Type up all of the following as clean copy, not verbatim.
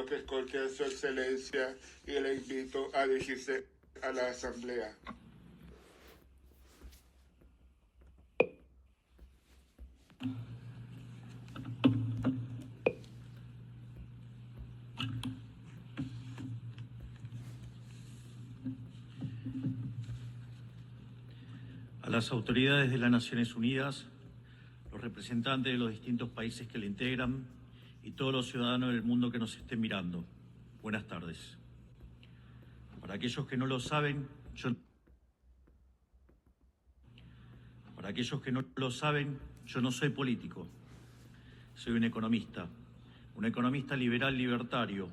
pido que escuche a su excelencia y le invito a dirigirse a la asamblea. A las autoridades de las Naciones Unidas, los representantes de los distintos países que la integran y todos los ciudadanos del mundo que nos estén mirando, buenas tardes. Para aquellos que no lo saben, yo no soy político, soy un economista liberal libertario,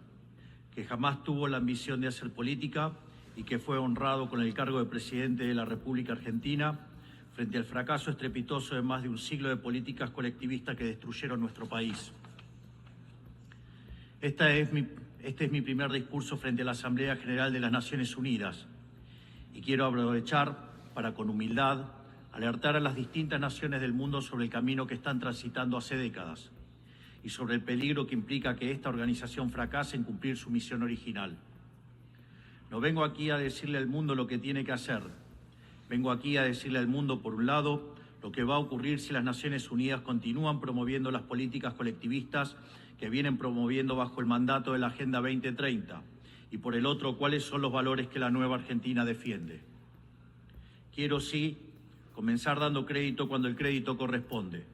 que jamás tuvo la ambición de hacer política y que fue honrado con el cargo de presidente de la República Argentina frente al fracaso estrepitoso de más de un siglo de políticas colectivistas que destruyeron nuestro país. Este es mi primer discurso frente a la Asamblea General de las Naciones Unidas y quiero aprovechar para, con humildad, alertar a las distintas naciones del mundo sobre el camino que están transitando hace décadas y sobre el peligro que implica que esta organización fracase en cumplir su misión original. No vengo aquí a decirle al mundo lo que tiene que hacer. Vengo aquí a decirle al mundo, por un lado, lo que va a ocurrir si las Naciones Unidas continúan promoviendo las políticas colectivistas que vienen promoviendo bajo el mandato de la Agenda 2030, y por el otro, cuáles son los valores que la nueva Argentina defiende. Quiero, sí, comenzar dando crédito cuando el crédito corresponde.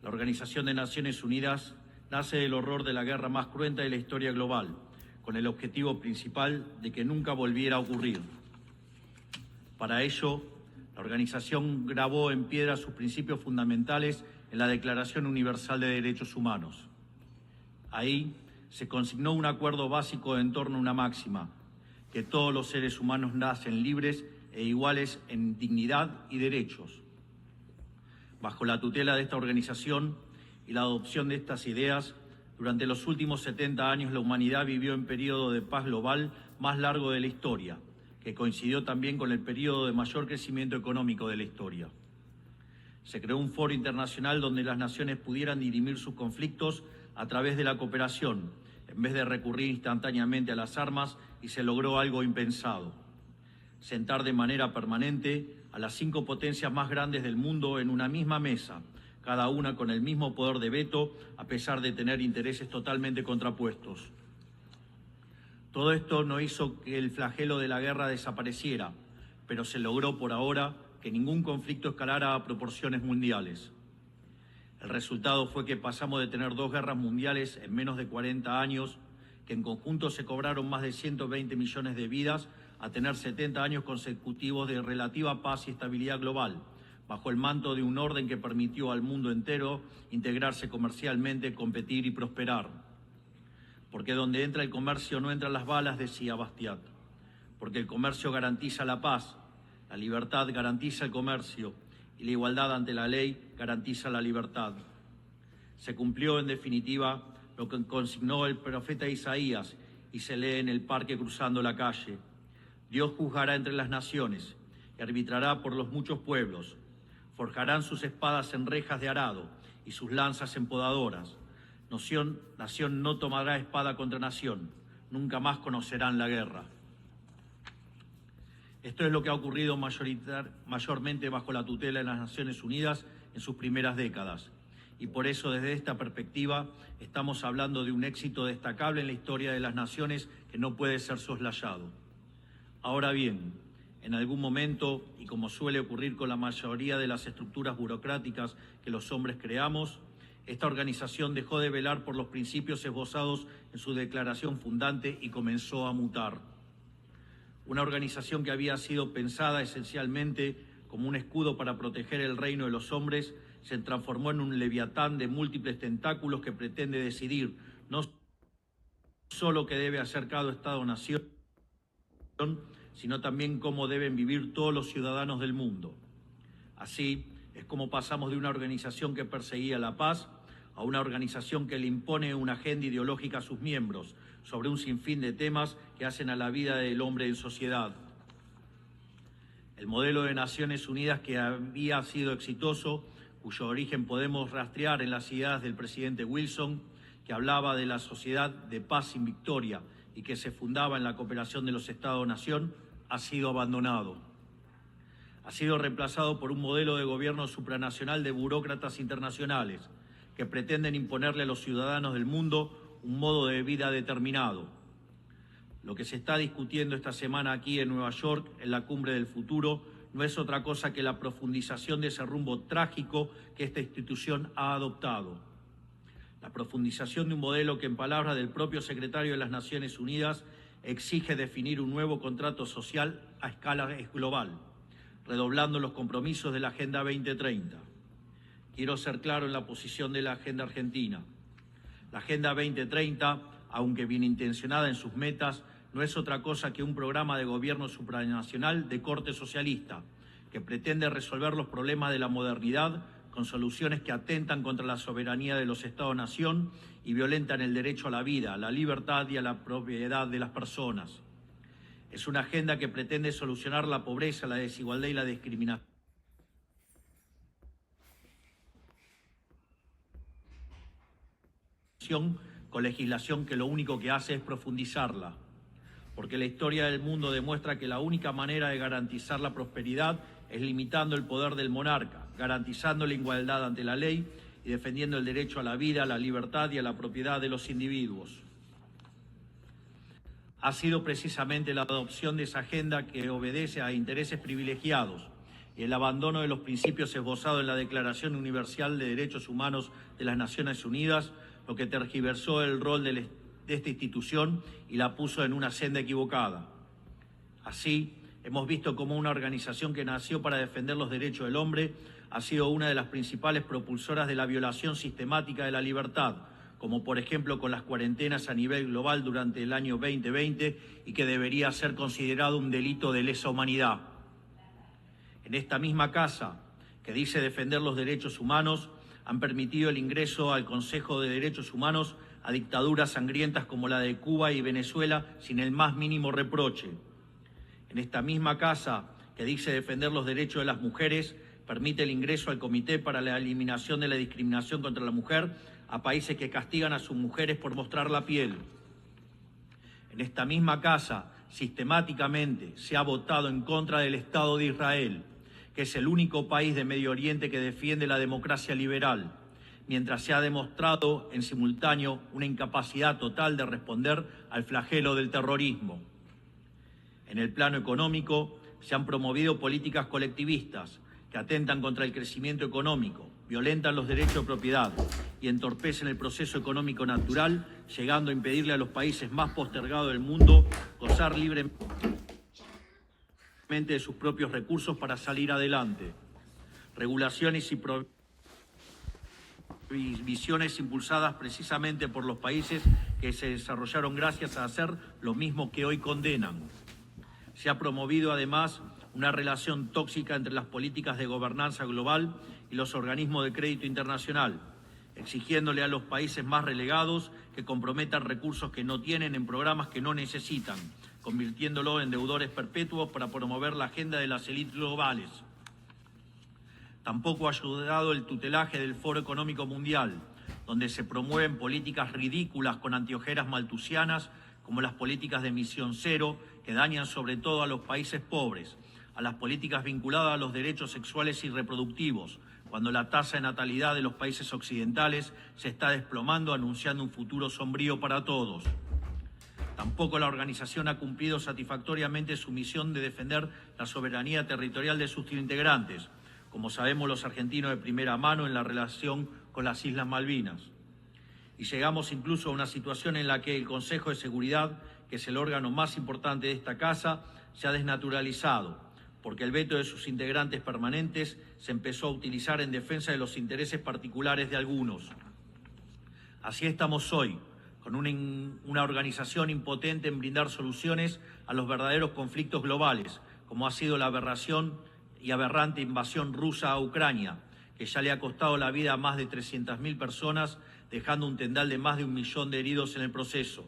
La Organización de Naciones Unidas nace del horror de la guerra más cruenta de la historia global, con el objetivo principal de que nunca volviera a ocurrir. Para ello, la organización grabó en piedra sus principios fundamentales en la Declaración Universal de Derechos Humanos. Ahí se consignó un acuerdo básico en torno a una máxima, que todos los seres humanos nacen libres e iguales en dignidad y derechos. Bajo la tutela de esta organización y la adopción de estas ideas, durante los últimos 70 años la humanidad vivió en periodo de paz global más largo de la historia, que coincidió también con el periodo de mayor crecimiento económico de la historia. Se creó un foro internacional donde las naciones pudieran dirimir sus conflictos a través de la cooperación, en vez de recurrir instantáneamente a las armas, y se logró algo impensado: sentar de manera permanente a las 5 potencias más grandes del mundo en una misma mesa, cada una con el mismo poder de veto, a pesar de tener intereses totalmente contrapuestos. Todo esto no hizo que el flagelo de la guerra desapareciera, pero se logró por ahora que ningún conflicto escalara a proporciones mundiales. El resultado fue que pasamos de tener 2 guerras mundiales en menos de 40 años, que en conjunto se cobraron más de 120 millones de vidas, a tener 70 años consecutivos de relativa paz y estabilidad global, bajo el manto de un orden que permitió al mundo entero integrarse comercialmente, competir y prosperar. Porque donde entra el comercio no entran las balas, decía Bastiat. Porque el comercio garantiza la paz, la libertad garantiza el comercio y la igualdad ante la ley garantiza la libertad. Se cumplió, en definitiva, lo que consignó el profeta Isaías y se lee en el parque cruzando la calle. Dios juzgará entre las naciones y arbitrará por los muchos pueblos. Forjarán sus espadas en rejas de arado y sus lanzas en podadoras. Nación no tomará espada contra nación, nunca más conocerán la guerra. Esto es lo que ha ocurrido mayormente bajo la tutela de las Naciones Unidas en sus primeras décadas. Y por eso, desde esta perspectiva, estamos hablando de un éxito destacable en la historia de las naciones que no puede ser soslayado. Ahora bien, en algún momento, y como suele ocurrir con la mayoría de las estructuras burocráticas que los hombres creamos, esta organización dejó de velar por los principios esbozados en su declaración fundante y comenzó a mutar. Una organización que había sido pensada esencialmente como un escudo para proteger el reino de los hombres se transformó en un leviatán de múltiples tentáculos que pretende decidir no solo qué debe hacer cada Estado-nación, sino también cómo deben vivir todos los ciudadanos del mundo. Así es como pasamos de una organización que perseguía la paz a una organización que le impone una agenda ideológica a sus miembros sobre un sinfín de temas que hacen a la vida del hombre en sociedad. El modelo de Naciones Unidas, que había sido exitoso, cuyo origen podemos rastrear en las ideas del presidente Wilson, que hablaba de la sociedad de paz sin victoria y que se fundaba en la cooperación de los Estados-nación, ha sido abandonado. Ha sido reemplazado por un modelo de gobierno supranacional de burócratas internacionales que pretenden imponerle a los ciudadanos del mundo un modo de vida determinado. Lo que se está discutiendo esta semana aquí en Nueva York, en la Cumbre del Futuro, no es otra cosa que la profundización de ese rumbo trágico que esta institución ha adoptado. La profundización de un modelo que, en palabras del propio secretario de las Naciones Unidas, exige definir un nuevo contrato social a escala global, redoblando los compromisos de la Agenda 2030. Quiero ser claro en la posición de la Agenda Argentina. La Agenda 2030, aunque bien intencionada en sus metas, no es otra cosa que un programa de gobierno supranacional de corte socialista, que pretende resolver los problemas de la modernidad con soluciones que atentan contra la soberanía de los Estados-nación y violentan el derecho a la vida, a la libertad y a la propiedad de las personas. Es una agenda que pretende solucionar la pobreza, la desigualdad y la discriminación con legislación que lo único que hace es profundizarla. Porque la historia del mundo demuestra que la única manera de garantizar la prosperidad es limitando el poder del monarca, garantizando la igualdad ante la ley y defendiendo el derecho a la vida, a la libertad y a la propiedad de los individuos. Ha sido precisamente la adopción de esa agenda que obedece a intereses privilegiados y el abandono de los principios esbozados en la Declaración Universal de Derechos Humanos de las Naciones Unidas lo que tergiversó el rol de esta institución y la puso en una senda equivocada. Así, hemos visto cómo una organización que nació para defender los derechos del hombre ha sido una de las principales propulsoras de la violación sistemática de la libertad, como por ejemplo con las cuarentenas a nivel global durante el año 2020 y que debería ser considerado un delito de lesa humanidad. En esta misma casa, que dice defender los derechos humanos, han permitido el ingreso al Consejo de Derechos Humanos a dictaduras sangrientas como la de Cuba y Venezuela sin el más mínimo reproche. En esta misma casa, que dice defender los derechos de las mujeres, permite el ingreso al Comité para la Eliminación de la Discriminación contra la Mujer a países que castigan a sus mujeres por mostrar la piel. En esta misma casa, sistemáticamente, se ha votado en contra del Estado de Israel, que es el único país de Medio Oriente que defiende la democracia liberal, mientras se ha demostrado en simultáneo una incapacidad total de responder al flagelo del terrorismo. En el plano económico, se han promovido políticas colectivistas que atentan contra el crecimiento económico, violentan los derechos de propiedad y entorpecen el proceso económico natural, llegando a impedirle a los países más postergados del mundo gozar libremente de sus propios recursos para salir adelante. Regulaciones y visiones impulsadas precisamente por los países que se desarrollaron gracias a hacer lo mismo que hoy condenan. Se ha promovido además una relación tóxica entre las políticas de gobernanza global y los organismos de crédito internacional, exigiéndole a los países más relegados que comprometan recursos que no tienen en programas que no necesitan, convirtiéndolo en deudores perpetuos para promover la agenda de las élites globales. Tampoco ha ayudado el tutelaje del Foro Económico Mundial, donde se promueven políticas ridículas con anteojeras maltusianas, como las políticas de emisión cero, que dañan sobre todo a los países pobres, a las políticas vinculadas a los derechos sexuales y reproductivos, cuando la tasa de natalidad de los países occidentales se está desplomando, anunciando un futuro sombrío para todos. Tampoco la organización ha cumplido satisfactoriamente su misión de defender la soberanía territorial de sus integrantes, como sabemos los argentinos de primera mano en la relación con las Islas Malvinas. Y llegamos incluso a una situación en la que el Consejo de Seguridad, que es el órgano más importante de esta casa, se ha desnaturalizado, porque el veto de sus integrantes permanentes se empezó a utilizar en defensa de los intereses particulares de algunos. Así estamos hoy, con una organización impotente en brindar soluciones a los verdaderos conflictos globales, como ha sido la aberración y aberrante invasión rusa a Ucrania, que ya le ha costado la vida a más de 300.000 personas, dejando un tendal de más de 1 millón de heridos en el proceso.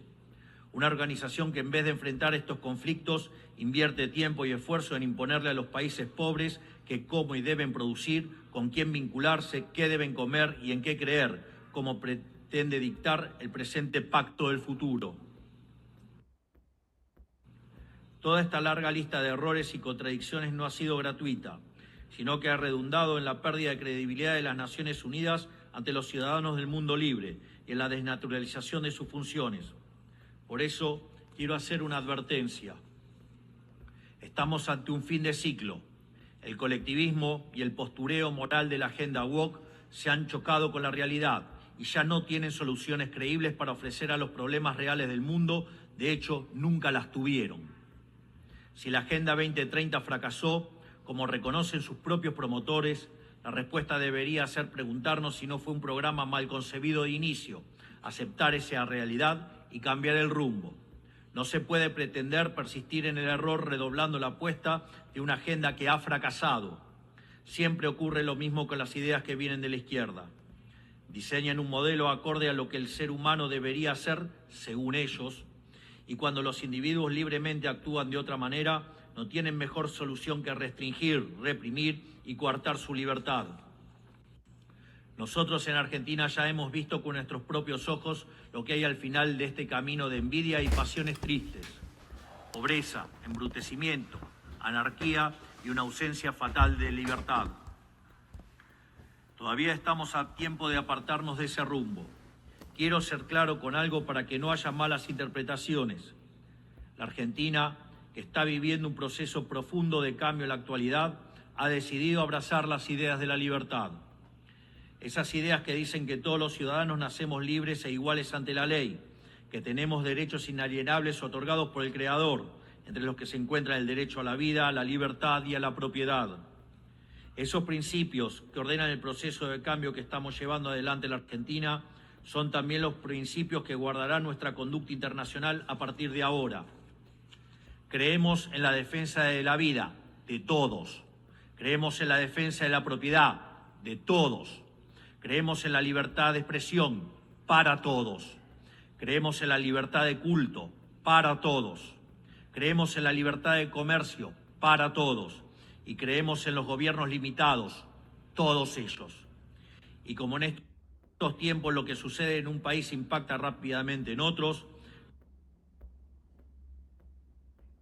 Una organización que en vez de enfrentar estos conflictos, invierte tiempo y esfuerzo en imponerle a los países pobres que cómo y deben producir, con quién vincularse, qué deben comer y en qué creer, como pretende dictar el presente pacto del futuro. Toda esta larga lista de errores y contradicciones no ha sido gratuita, sino que ha redundado en la pérdida de credibilidad de las Naciones Unidas ante los ciudadanos del mundo libre y en la desnaturalización de sus funciones. Por eso, quiero hacer una advertencia. Estamos ante un fin de ciclo. El colectivismo y el postureo moral de la agenda woke se han chocado con la realidad y ya no tienen soluciones creíbles para ofrecer a los problemas reales del mundo. De hecho, nunca las tuvieron. Si la Agenda 2030 fracasó, como reconocen sus propios promotores, la respuesta debería ser preguntarnos si no fue un programa mal concebido de inicio, aceptar esa realidad y cambiar el rumbo. No se puede pretender persistir en el error redoblando la apuesta de una agenda que ha fracasado. Siempre ocurre lo mismo con las ideas que vienen de la izquierda. Diseñan un modelo acorde a lo que el ser humano debería ser, según ellos, y cuando los individuos libremente actúan de otra manera, no tienen mejor solución que restringir, reprimir y coartar su libertad. Nosotros en Argentina ya hemos visto con nuestros propios ojos lo que hay al final de este camino de envidia y pasiones tristes. Pobreza, embrutecimiento, anarquía y una ausencia fatal de libertad. Todavía estamos a tiempo de apartarnos de ese rumbo. Quiero ser claro con algo para que no haya malas interpretaciones. La Argentina, que está viviendo un proceso profundo de cambio en la actualidad, ha decidido abrazar las ideas de la libertad. Esas ideas que dicen que todos los ciudadanos nacemos libres e iguales ante la ley, que tenemos derechos inalienables otorgados por el Creador, entre los que se encuentran el derecho a la vida, a la libertad y a la propiedad. Esos principios que ordenan el proceso de cambio que estamos llevando adelante en la Argentina son también los principios que guardarán nuestra conducta internacional a partir de ahora. Creemos en la defensa de la vida, de todos. Creemos en la defensa de la propiedad, de todos. Creemos en la libertad de expresión, para todos. Creemos en la libertad de culto, para todos. Creemos en la libertad de comercio, para todos. Y creemos en los gobiernos limitados, todos ellos. Y como en estos tiempos lo que sucede en un país impacta rápidamente en otros,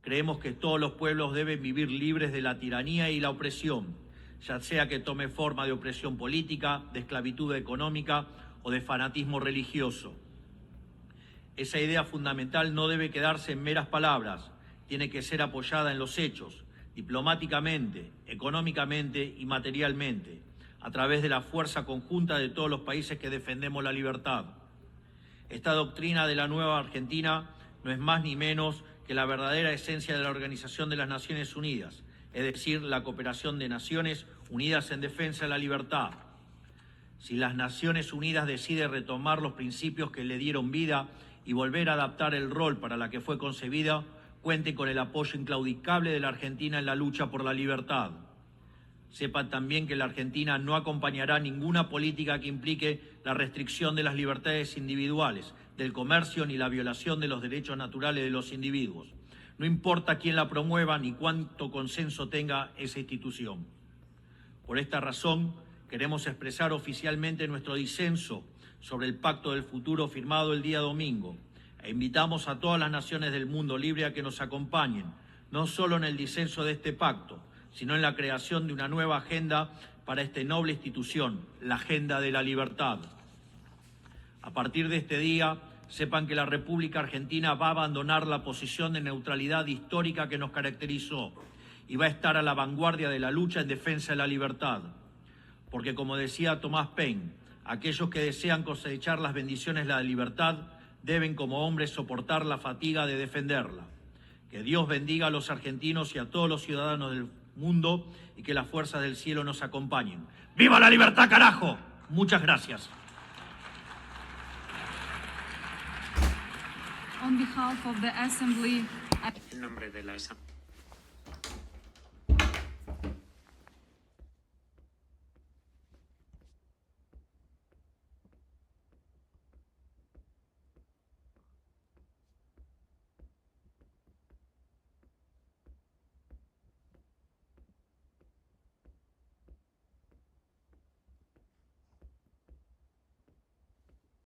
creemos que todos los pueblos deben vivir libres de la tiranía y la opresión, ya sea que tome forma de opresión política, de esclavitud económica o de fanatismo religioso. Esa idea fundamental no debe quedarse en meras palabras, tiene que ser apoyada en los hechos, diplomáticamente, económicamente y materialmente, a través de la fuerza conjunta de todos los países que defendemos la libertad. Esta doctrina de la nueva Argentina no es más ni menos que la verdadera esencia de la Organización de las Naciones Unidas, es decir, la cooperación de naciones unidas en defensa de la libertad. Si las Naciones Unidas deciden retomar los principios que le dieron vida y volver a adaptar el rol para la que fue concebida, cuente con el apoyo inclaudicable de la Argentina en la lucha por la libertad. Sepan también que la Argentina no acompañará ninguna política que implique la restricción de las libertades individuales, del comercio ni la violación de los derechos naturales de los individuos. No importa quién la promueva ni cuánto consenso tenga esa institución. Por esta razón, queremos expresar oficialmente nuestro disenso sobre el Pacto del Futuro firmado el día domingo e invitamos a todas las naciones del mundo libre a que nos acompañen, no solo en el disenso de este pacto, sino en la creación de una nueva agenda para esta noble institución, la Agenda de la Libertad. A partir de este día, sepan que la República Argentina va a abandonar la posición de neutralidad histórica que nos caracterizó y va a estar a la vanguardia de la lucha en defensa de la libertad. Porque, como decía Thomas Paine, aquellos que desean cosechar las bendiciones de la libertad deben como hombres soportar la fatiga de defenderla. Que Dios bendiga a los argentinos y a todos los ciudadanos del mundo y que las fuerzas del cielo nos acompañen. ¡Viva la libertad, carajo! Muchas gracias. On behalf of the Assembly, En nombre de la Asamblea.